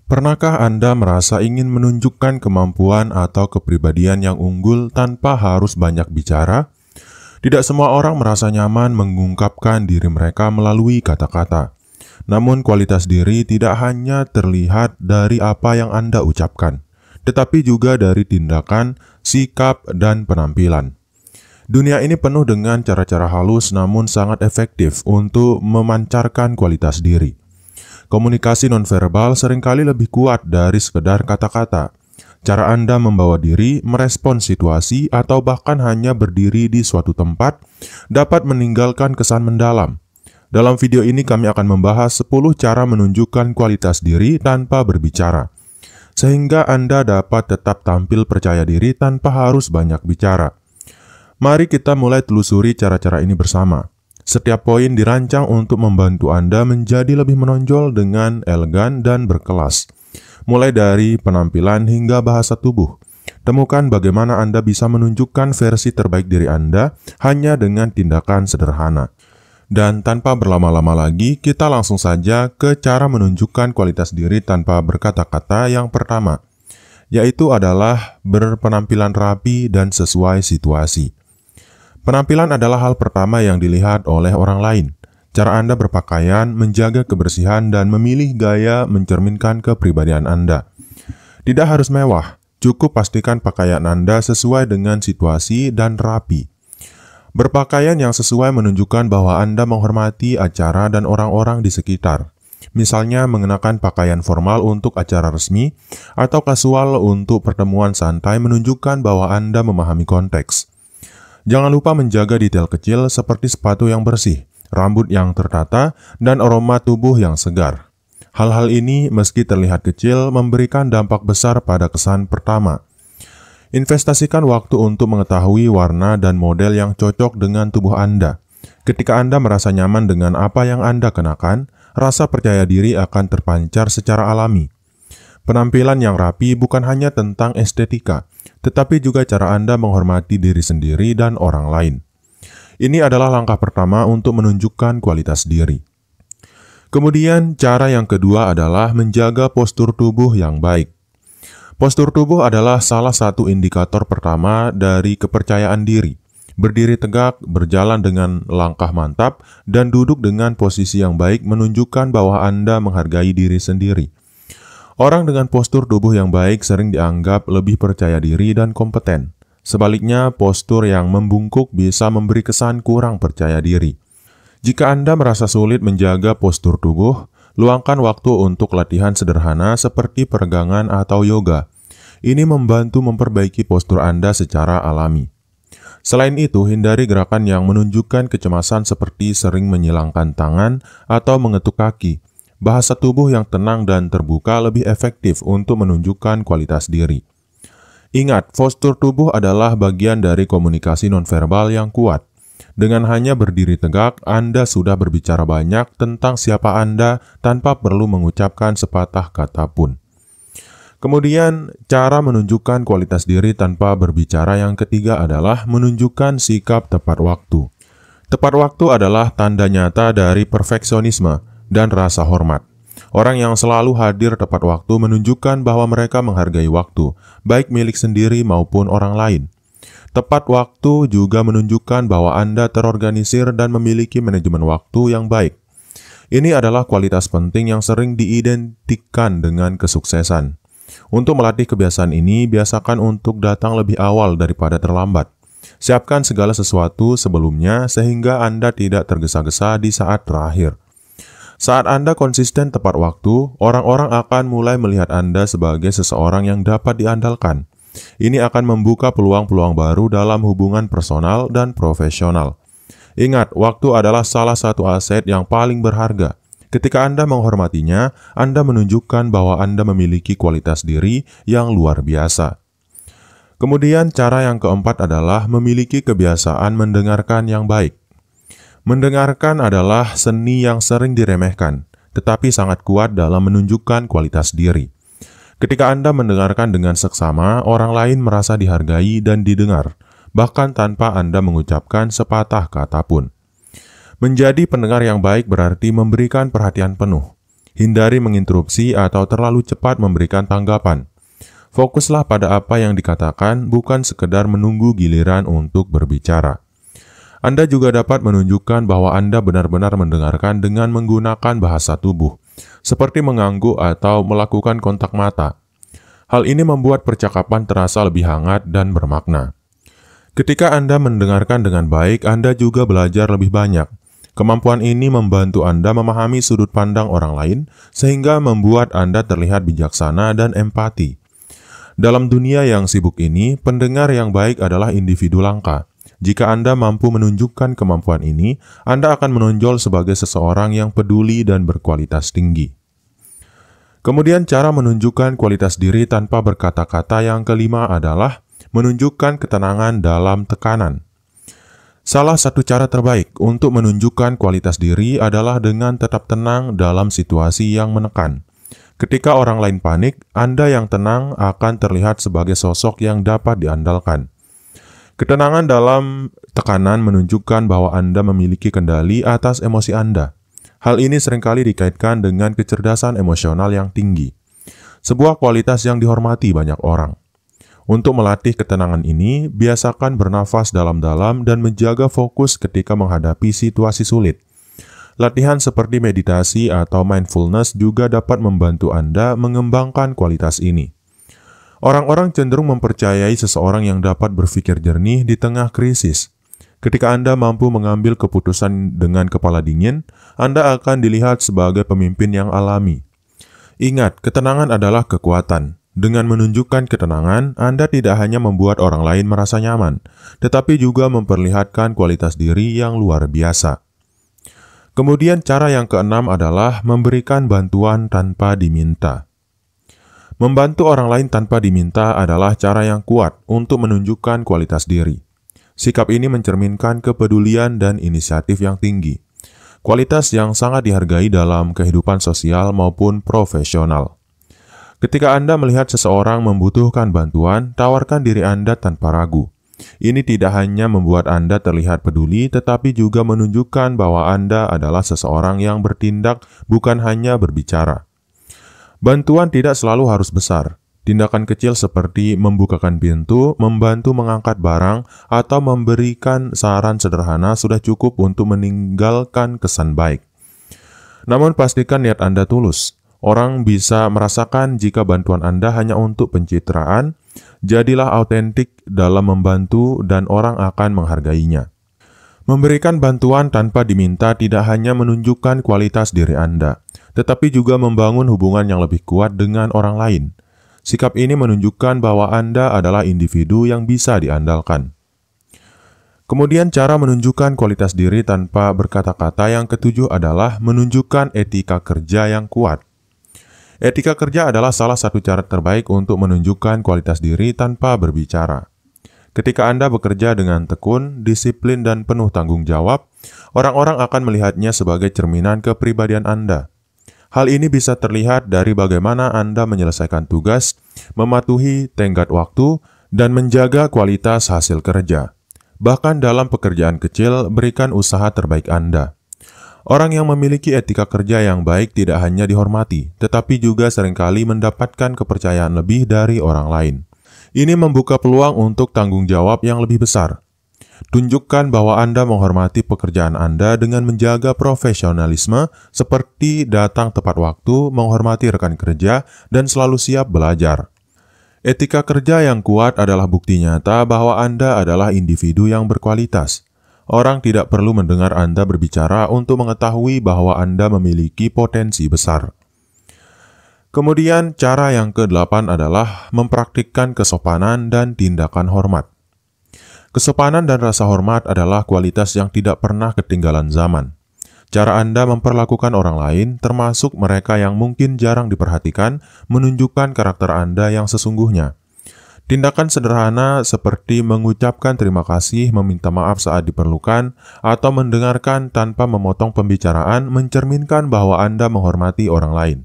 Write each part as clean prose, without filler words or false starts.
Pernahkah Anda merasa ingin menunjukkan kemampuan atau kepribadian yang unggul tanpa harus banyak bicara? Tidak semua orang merasa nyaman mengungkapkan diri mereka melalui kata-kata. Namun kualitas diri tidak hanya terlihat dari apa yang Anda ucapkan, tetapi juga dari tindakan, sikap, dan penampilan. Dunia ini penuh dengan cara-cara halus namun sangat efektif untuk memancarkan kualitas diri. Komunikasi nonverbal seringkali lebih kuat dari sekedar kata-kata. Cara Anda membawa diri, merespon situasi, atau bahkan hanya berdiri di suatu tempat dapat meninggalkan kesan mendalam. Dalam video ini kami akan membahas 10 cara menunjukkan kualitas diri tanpa berbicara, sehingga Anda dapat tetap tampil percaya diri tanpa harus banyak bicara. Mari kita mulai telusuri cara-cara ini bersama. Setiap poin dirancang untuk membantu Anda menjadi lebih menonjol dengan elegan dan berkelas. Mulai dari penampilan hingga bahasa tubuh. Temukan bagaimana Anda bisa menunjukkan versi terbaik diri Anda hanya dengan tindakan sederhana. Dan tanpa berlama-lama lagi, kita langsung saja ke cara menunjukkan kualitas diri tanpa berkata-kata yang pertama, yaitu adalah berpenampilan rapi dan sesuai situasi. Penampilan adalah hal pertama yang dilihat oleh orang lain. Cara Anda berpakaian, menjaga kebersihan, dan memilih gaya mencerminkan kepribadian Anda. Tidak harus mewah, cukup pastikan pakaian Anda sesuai dengan situasi dan rapi. Berpakaian yang sesuai menunjukkan bahwa Anda menghormati acara dan orang-orang di sekitar. Misalnya mengenakan pakaian formal untuk acara resmi, atau kasual untuk pertemuan santai menunjukkan bahwa Anda memahami konteks. Jangan lupa menjaga detail kecil seperti sepatu yang bersih, rambut yang tertata, dan aroma tubuh yang segar. Hal-hal ini meski terlihat kecil memberikan dampak besar pada kesan pertama. Investasikan waktu untuk mengetahui warna dan model yang cocok dengan tubuh Anda. Ketika Anda merasa nyaman dengan apa yang Anda kenakan, rasa percaya diri akan terpancar secara alami. Penampilan yang rapi bukan hanya tentang estetika, tetapi juga cara Anda menghormati diri sendiri dan orang lain. Ini adalah langkah pertama untuk menunjukkan kualitas diri. Kemudian, cara yang kedua adalah menjaga postur tubuh yang baik. Postur tubuh adalah salah satu indikator pertama dari kepercayaan diri. Berdiri tegak, berjalan dengan langkah mantap, dan duduk dengan posisi yang baik menunjukkan bahwa Anda menghargai diri sendiri. Orang dengan postur tubuh yang baik sering dianggap lebih percaya diri dan kompeten. Sebaliknya, postur yang membungkuk bisa memberi kesan kurang percaya diri. Jika Anda merasa sulit menjaga postur tubuh, luangkan waktu untuk latihan sederhana seperti peregangan atau yoga. Ini membantu memperbaiki postur Anda secara alami. Selain itu, hindari gerakan yang menunjukkan kecemasan seperti sering menyilangkan tangan atau mengetuk kaki. Bahasa tubuh yang tenang dan terbuka lebih efektif untuk menunjukkan kualitas diri. Ingat, postur tubuh adalah bagian dari komunikasi nonverbal yang kuat. Dengan hanya berdiri tegak, Anda sudah berbicara banyak tentang siapa Anda tanpa perlu mengucapkan sepatah kata pun. Kemudian, cara menunjukkan kualitas diri tanpa berbicara yang ketiga adalah menunjukkan sikap tepat waktu. Tepat waktu adalah tanda nyata dari perfeksionisme dan rasa hormat. Orang yang selalu hadir tepat waktu menunjukkan bahwa mereka menghargai waktu, baik milik sendiri maupun orang lain. Tepat waktu juga menunjukkan bahwa Anda terorganisir dan memiliki manajemen waktu yang baik. Ini adalah kualitas penting yang sering diidentikan dengan kesuksesan. Untuk melatih kebiasaan ini, biasakan untuk datang lebih awal daripada terlambat. Siapkan segala sesuatu sebelumnya sehingga Anda tidak tergesa-gesa di saat terakhir. Saat Anda konsisten tepat waktu, orang-orang akan mulai melihat Anda sebagai seseorang yang dapat diandalkan. Ini akan membuka peluang-peluang baru dalam hubungan personal dan profesional. Ingat, waktu adalah salah satu aset yang paling berharga. Ketika Anda menghormatinya, Anda menunjukkan bahwa Anda memiliki kualitas diri yang luar biasa. Kemudian, cara yang keempat adalah memiliki kebiasaan mendengarkan yang baik. Mendengarkan adalah seni yang sering diremehkan, tetapi sangat kuat dalam menunjukkan kualitas diri. Ketika Anda mendengarkan dengan seksama, orang lain merasa dihargai dan didengar, bahkan tanpa Anda mengucapkan sepatah kata pun. Menjadi pendengar yang baik berarti memberikan perhatian penuh. Hindari menginterupsi atau terlalu cepat memberikan tanggapan. Fokuslah pada apa yang dikatakan, bukan sekedar menunggu giliran untuk berbicara. Anda juga dapat menunjukkan bahwa Anda benar-benar mendengarkan dengan menggunakan bahasa tubuh, seperti mengangguk atau melakukan kontak mata. Hal ini membuat percakapan terasa lebih hangat dan bermakna. Ketika Anda mendengarkan dengan baik, Anda juga belajar lebih banyak. Kemampuan ini membantu Anda memahami sudut pandang orang lain, sehingga membuat Anda terlihat bijaksana dan empati. Dalam dunia yang sibuk ini, pendengar yang baik adalah individu langka. Jika Anda mampu menunjukkan kemampuan ini, Anda akan menonjol sebagai seseorang yang peduli dan berkualitas tinggi. Kemudian cara menunjukkan kualitas diri tanpa berkata-kata yang kelima adalah menunjukkan ketenangan dalam tekanan. Salah satu cara terbaik untuk menunjukkan kualitas diri adalah dengan tetap tenang dalam situasi yang menekan. Ketika orang lain panik, Anda yang tenang akan terlihat sebagai sosok yang dapat diandalkan. Ketenangan dalam tekanan menunjukkan bahwa Anda memiliki kendali atas emosi Anda. Hal ini seringkali dikaitkan dengan kecerdasan emosional yang tinggi, sebuah kualitas yang dihormati banyak orang. Untuk melatih ketenangan ini, biasakan bernafas dalam-dalam dan menjaga fokus ketika menghadapi situasi sulit. Latihan seperti meditasi atau mindfulness juga dapat membantu Anda mengembangkan kualitas ini. Orang-orang cenderung mempercayai seseorang yang dapat berpikir jernih di tengah krisis. Ketika Anda mampu mengambil keputusan dengan kepala dingin, Anda akan dilihat sebagai pemimpin yang alami. Ingat, ketenangan adalah kekuatan. Dengan menunjukkan ketenangan, Anda tidak hanya membuat orang lain merasa nyaman, tetapi juga memperlihatkan kualitas diri yang luar biasa. Kemudian cara yang keenam adalah memberikan bantuan tanpa diminta. Membantu orang lain tanpa diminta adalah cara yang kuat untuk menunjukkan kualitas diri. Sikap ini mencerminkan kepedulian dan inisiatif yang tinggi, kualitas yang sangat dihargai dalam kehidupan sosial maupun profesional. Ketika Anda melihat seseorang membutuhkan bantuan, tawarkan diri Anda tanpa ragu. Ini tidak hanya membuat Anda terlihat peduli, tetapi juga menunjukkan bahwa Anda adalah seseorang yang bertindak, bukan hanya berbicara. Bantuan tidak selalu harus besar. Tindakan kecil seperti membukakan pintu, membantu mengangkat barang, atau memberikan saran sederhana sudah cukup untuk meninggalkan kesan baik. Namun pastikan niat Anda tulus. Orang bisa merasakan jika bantuan Anda hanya untuk pencitraan. Jadilah autentik dalam membantu dan orang akan menghargainya. Memberikan bantuan tanpa diminta tidak hanya menunjukkan kualitas diri Anda, tetapi juga membangun hubungan yang lebih kuat dengan orang lain. Sikap ini menunjukkan bahwa Anda adalah individu yang bisa diandalkan. Kemudian cara menunjukkan kualitas diri tanpa berkata-kata yang ketujuh adalah menunjukkan etika kerja yang kuat. Etika kerja adalah salah satu cara terbaik untuk menunjukkan kualitas diri tanpa berbicara. Ketika Anda bekerja dengan tekun, disiplin, dan penuh tanggung jawab, orang-orang akan melihatnya sebagai cerminan kepribadian Anda. Hal ini bisa terlihat dari bagaimana Anda menyelesaikan tugas, mematuhi tenggat waktu, dan menjaga kualitas hasil kerja. Bahkan dalam pekerjaan kecil, berikan usaha terbaik Anda. Orang yang memiliki etika kerja yang baik tidak hanya dihormati, tetapi juga seringkali mendapatkan kepercayaan lebih dari orang lain. Ini membuka peluang untuk tanggung jawab yang lebih besar. Tunjukkan bahwa Anda menghormati pekerjaan Anda dengan menjaga profesionalisme seperti datang tepat waktu, menghormati rekan kerja, dan selalu siap belajar. Etika kerja yang kuat adalah bukti nyata bahwa Anda adalah individu yang berkualitas. Orang tidak perlu mendengar Anda berbicara untuk mengetahui bahwa Anda memiliki potensi besar. Kemudian, cara yang ke-8 adalah mempraktikkan kesopanan dan tindakan hormat. Kesopanan dan rasa hormat adalah kualitas yang tidak pernah ketinggalan zaman. Cara Anda memperlakukan orang lain, termasuk mereka yang mungkin jarang diperhatikan, menunjukkan karakter Anda yang sesungguhnya. Tindakan sederhana seperti mengucapkan terima kasih, meminta maaf saat diperlukan, atau mendengarkan tanpa memotong pembicaraan mencerminkan bahwa Anda menghormati orang lain.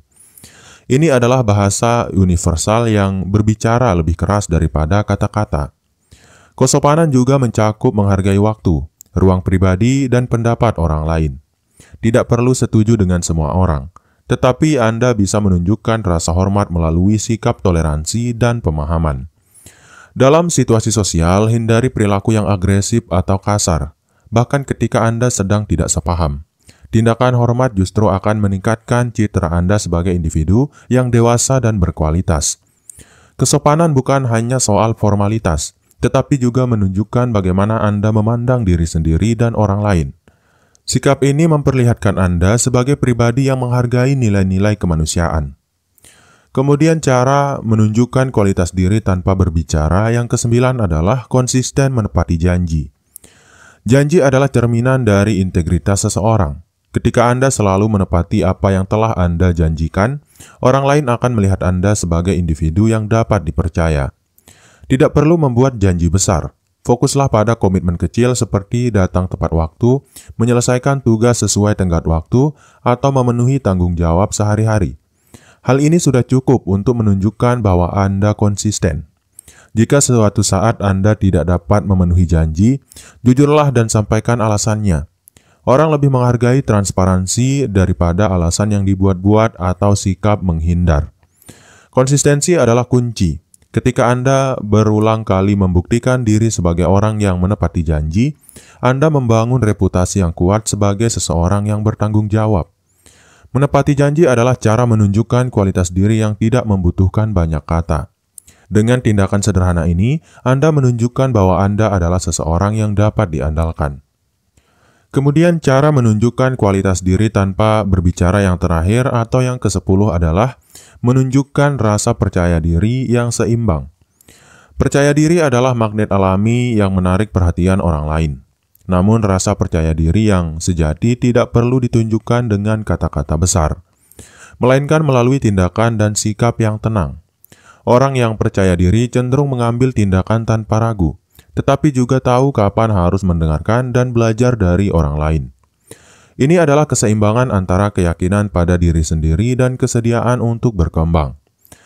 Ini adalah bahasa universal yang berbicara lebih keras daripada kata-kata. Kesopanan juga mencakup menghargai waktu, ruang pribadi, dan pendapat orang lain. Tidak perlu setuju dengan semua orang. tetapi Anda bisa menunjukkan rasa hormat melalui sikap toleransi dan pemahaman. Dalam situasi sosial, hindari perilaku yang agresif atau kasar, bahkan ketika Anda sedang tidak sepaham. Tindakan hormat justru akan meningkatkan citra Anda sebagai individu yang dewasa dan berkualitas. Kesopanan bukan hanya soal formalitas, tetapi juga menunjukkan bagaimana Anda memandang diri sendiri dan orang lain. Sikap ini memperlihatkan Anda sebagai pribadi yang menghargai nilai-nilai kemanusiaan. Kemudian cara menunjukkan kualitas diri tanpa berbicara yang kesembilan adalah konsisten menepati janji. Janji adalah cerminan dari integritas seseorang. Ketika Anda selalu menepati apa yang telah Anda janjikan, orang lain akan melihat Anda sebagai individu yang dapat dipercaya. Tidak perlu membuat janji besar. Fokuslah pada komitmen kecil seperti datang tepat waktu, menyelesaikan tugas sesuai tenggat waktu, atau memenuhi tanggung jawab sehari-hari. Hal ini sudah cukup untuk menunjukkan bahwa Anda konsisten. Jika suatu saat Anda tidak dapat memenuhi janji, jujurlah dan sampaikan alasannya. Orang lebih menghargai transparansi daripada alasan yang dibuat-buat atau sikap menghindar. Konsistensi adalah kunci. Ketika Anda berulang kali membuktikan diri sebagai orang yang menepati janji, Anda membangun reputasi yang kuat sebagai seseorang yang bertanggung jawab. Menepati janji adalah cara menunjukkan kualitas diri yang tidak membutuhkan banyak kata. Dengan tindakan sederhana ini, Anda menunjukkan bahwa Anda adalah seseorang yang dapat diandalkan. Kemudian cara menunjukkan kualitas diri tanpa berbicara yang terakhir atau yang ke-10 adalah menunjukkan rasa percaya diri yang seimbang. Percaya diri adalah magnet alami yang menarik perhatian orang lain. Namun rasa percaya diri yang sejati tidak perlu ditunjukkan dengan kata-kata besar, melainkan melalui tindakan dan sikap yang tenang. Orang yang percaya diri cenderung mengambil tindakan tanpa ragu, tetapi juga tahu kapan harus mendengarkan dan belajar dari orang lain. Ini adalah keseimbangan antara keyakinan pada diri sendiri dan kesediaan untuk berkembang.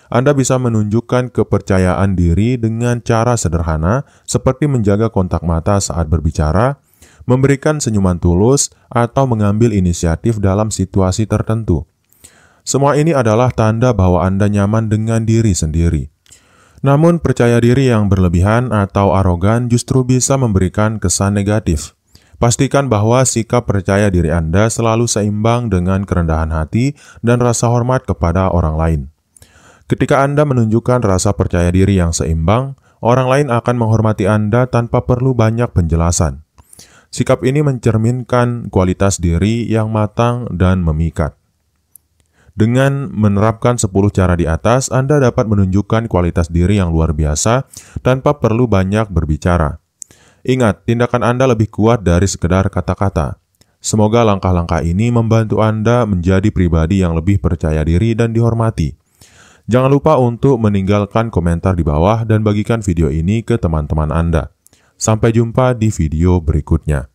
Anda bisa menunjukkan kepercayaan diri dengan cara sederhana seperti menjaga kontak mata saat berbicara, memberikan senyuman tulus, atau mengambil inisiatif dalam situasi tertentu. Semua ini adalah tanda bahwa Anda nyaman dengan diri sendiri. Namun, percaya diri yang berlebihan atau arogan justru bisa memberikan kesan negatif. Pastikan bahwa sikap percaya diri Anda selalu seimbang dengan kerendahan hati dan rasa hormat kepada orang lain. Ketika Anda menunjukkan rasa percaya diri yang seimbang, orang lain akan menghormati Anda tanpa perlu banyak penjelasan. Sikap ini mencerminkan kualitas diri yang matang dan memikat. Dengan menerapkan 10 cara di atas, Anda dapat menunjukkan kualitas diri yang luar biasa tanpa perlu banyak berbicara. Ingat, tindakan Anda lebih kuat dari sekedar kata-kata. Semoga langkah-langkah ini membantu Anda menjadi pribadi yang lebih percaya diri dan dihormati. Jangan lupa untuk meninggalkan komentar di bawah dan bagikan video ini ke teman-teman Anda. Sampai jumpa di video berikutnya.